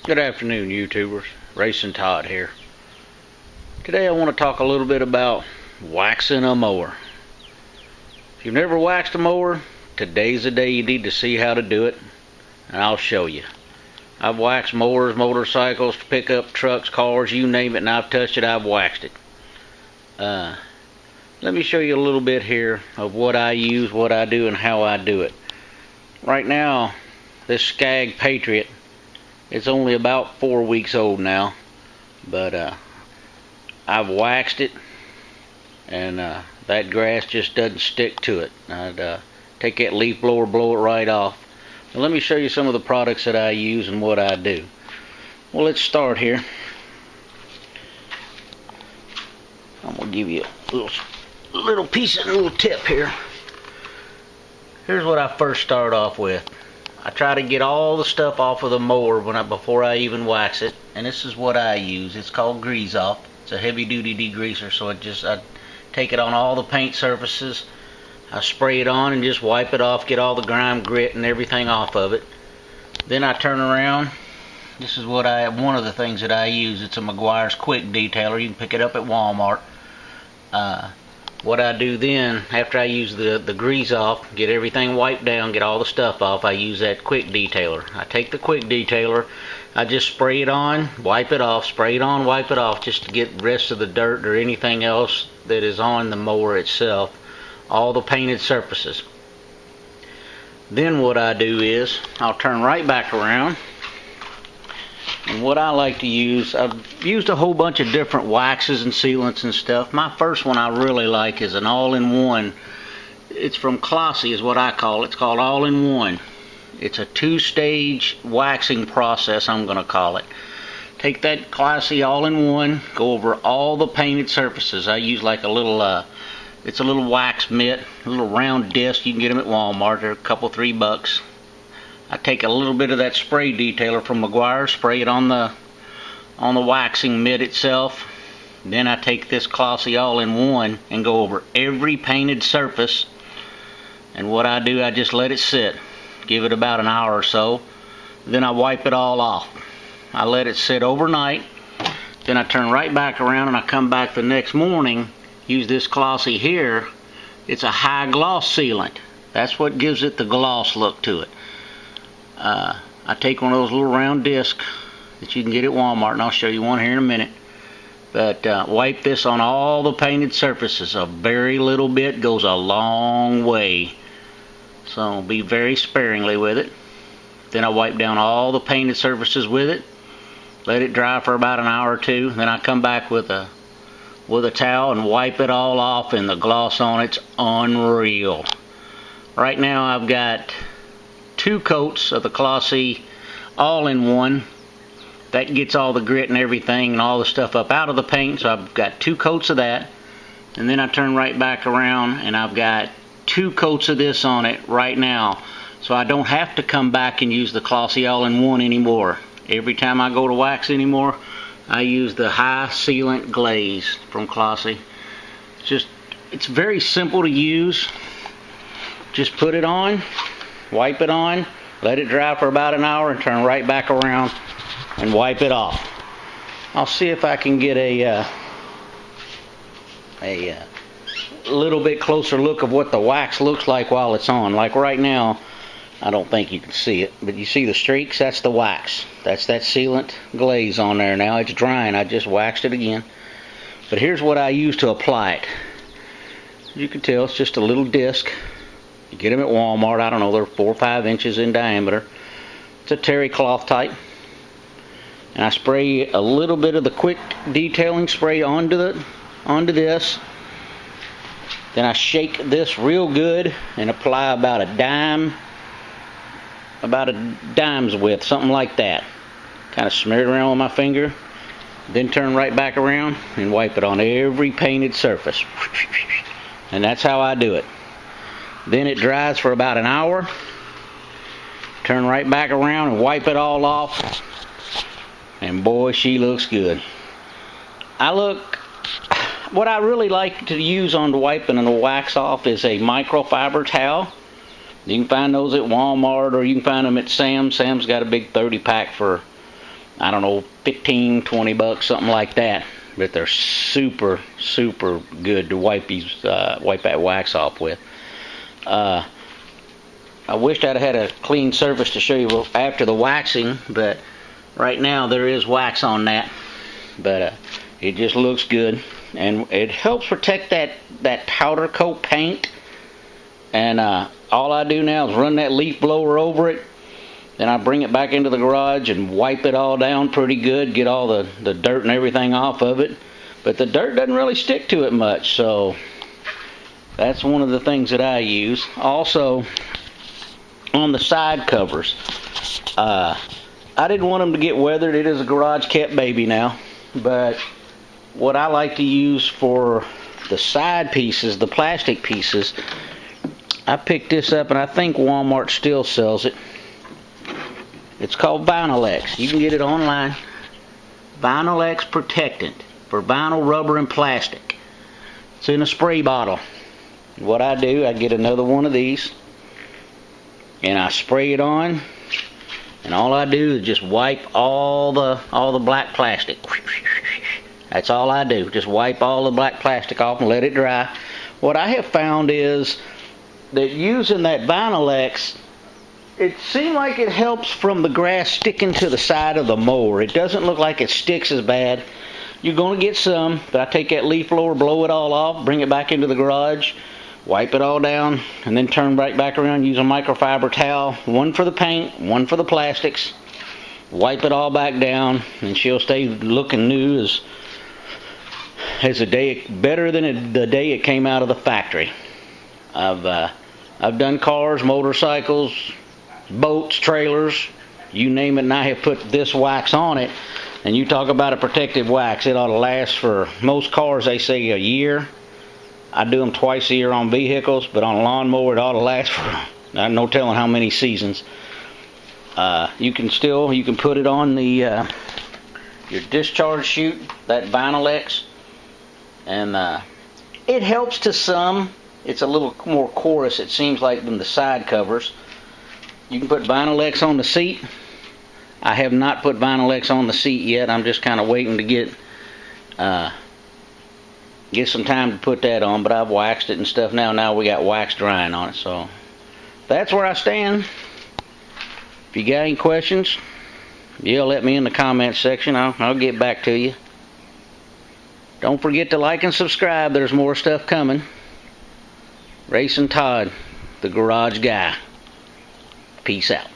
Good afternoon, YouTubers. Racing Todd here. Today I want to talk a little bit about waxing a mower. If you've never waxed a mower, today's the day you need to see how to do it, and I'll show you. I've waxed mowers, motorcycles, pickup trucks, cars, you name it, and I've touched it, I've waxed it. Let me show you a little bit here of what I use, what I do, and how I do it. Right now, this Scag Patriot, it's only about 4 weeks old now, but I've waxed it, and that grass just doesn't stick to it. I'd take that leaf blower, blow it right off. Now let me show you some of the products that I use and what I do. Well, let's start here. I'm gonna give you a little tip here. Here's what I first start off with. I try to get all the stuff off of the mower before I even wax it, and this is what I use. It's called Grease Off. It's a heavy-duty degreaser, so I take it on all the paint surfaces. I spray it on and just wipe it off, get all the grime, grit, and everything off of it. Then I turn around. This is one of the things that I use. It's a Meguiar's Quick Detailer. You can pick it up at Walmart. What I do then, after I use the grease off, get everything wiped down, get all the stuff off, I use that Quick Detailer. I take the Quick Detailer, I just spray it on, wipe it off, spray it on, wipe it off, just to get the rest of the dirt or anything else that is on the mower itself, all the painted surfaces. Then what I do is, I'll turn right back around, and what I like to use, I've used a whole bunch of different waxes and sealants and stuff. My first one I really like is an all-in-one. It's from Glossy is what I call it. It's called all-in-one. It's a 2-stage waxing process, I'm going to call it. Take that Glossy all-in-one, go over all the painted surfaces. I use like a little, it's a little wax mitt, a little round disc. You can get them at Walmart. They're a couple, $3. I take a little bit of that spray detailer from Meguiar, spray it on the waxing mitt itself. Then I take this Glossy all-in-one and go over every painted surface. And what I do, I just let it sit. Give it about an hour or so. Then I wipe it all off. I let it sit overnight. Then I turn right back around and I come back the next morning. Use this Glossy here. It's a high gloss sealant. That's what gives it the gloss look to it. I take one of those little round discs that you can get at Walmart, and I'll show you one here in a minute. But wipe this on all the painted surfaces. A very little bit goes a long way. So be very sparingly with it. Then I wipe down all the painted surfaces with it. Let it dry for about an hour or two. Then I come back with a towel and wipe it all off, and the gloss on it's unreal. Right now I've got 2 coats of the Glossy all-in-one. That gets all the grit and everything and all the stuff up out of the paint, so I've got 2 coats of that. And then I turn right back around and I've got 2 coats of this on it right now, so I don't have to come back and use the Glossy all-in-one anymore. Every time I go to wax anymore, I use the high sealant glaze from Glossy. It's very simple to use. Just put it on, wipe it on, let it dry for about an hour, and turn right back around and wipe it off. I'll see if I can get a little bit closer look of what the wax looks like while it's on. Like right now, I don't think you can see it, but you see the streaks? That's the wax. That's that sealant glaze on there. Now it's drying. I just waxed it again. But here's what I use to apply it. As you can tell, it's just a little disc. You get them at Walmart. I don't know, they're 4 or 5 inches in diameter. It's a terry cloth type. And I spray a little bit of the Quick Detailing spray onto this. Then I shake this real good and apply about a dime's width, something like that. Kind of smear it around with my finger. Then turn right back around and wipe it on every painted surface. And that's how I do it. Then it dries for about an hour. Turn right back around and wipe it all off. And boy, she looks good. What I really like to use on the wiping and the wax off is a microfiber towel. You can find those at Walmart, or you can find them at Sam's. Sam's got a big 30 pack for I don't know, 15, 20 bucks, something like that. But they're super, super good to wipe that wax off with. I wished I'd had a clean surface to show you after the waxing, but right now there is wax on that. But it just looks good, and it helps protect that powder coat paint. And all I do now is run that leaf blower over it. Then I bring it back into the garage and wipe it all down pretty good, get all the dirt and everything off of it. But the dirt doesn't really stick to it much, so that's one of the things that I use. Also, on the side covers, I didn't want them to get weathered. It is a garage kept baby now. But what I like to use for the side pieces, the plastic pieces, I picked this up, and I think Walmart still sells it. It's called Vinyl X. You can get it online. Vinyl X Protectant for vinyl, rubber, and plastic. It's in a spray bottle. What I do, I get another one of these, and I spray it on, and all I do is just wipe all the black plastic. That's all I do. Just wipe all the black plastic off and let it dry. What I have found is that using that Vinyl X, it seemed like it helps from the grass sticking to the side of the mower. It doesn't look like it sticks as bad. You're going to get some, but I take that leaf blower, blow it all off, bring it back into the garage, wipe it all down, and then turn right back around, use a microfiber towel, one for the paint, one for the plastics, wipe it all back down, and she'll stay looking new as the day, better than the day it came out of the factory. I've done cars, motorcycles, boats, trailers, you name it, and I have put this wax on it. And you talk about a protective wax, it ought to last for, most cars they say a year. I do them twice a year on vehicles, but on a lawnmower it ought to last for no telling how many seasons. You can put it on your discharge chute, that Vinyl X, and it helps to some. It's a little more porous, it seems like, than the side covers. You can put Vinyl X on the seat. I have not put Vinyl X on the seat yet. I'm just kind of waiting to get some time to put that on, but I've waxed it and stuff now. Now we got wax drying on it, so that's where I stand. If you got any questions, let me in the comments section. I'll get back to you. Don't forget to like and subscribe. There's more stuff coming. Racing Todd, the garage guy. Peace out.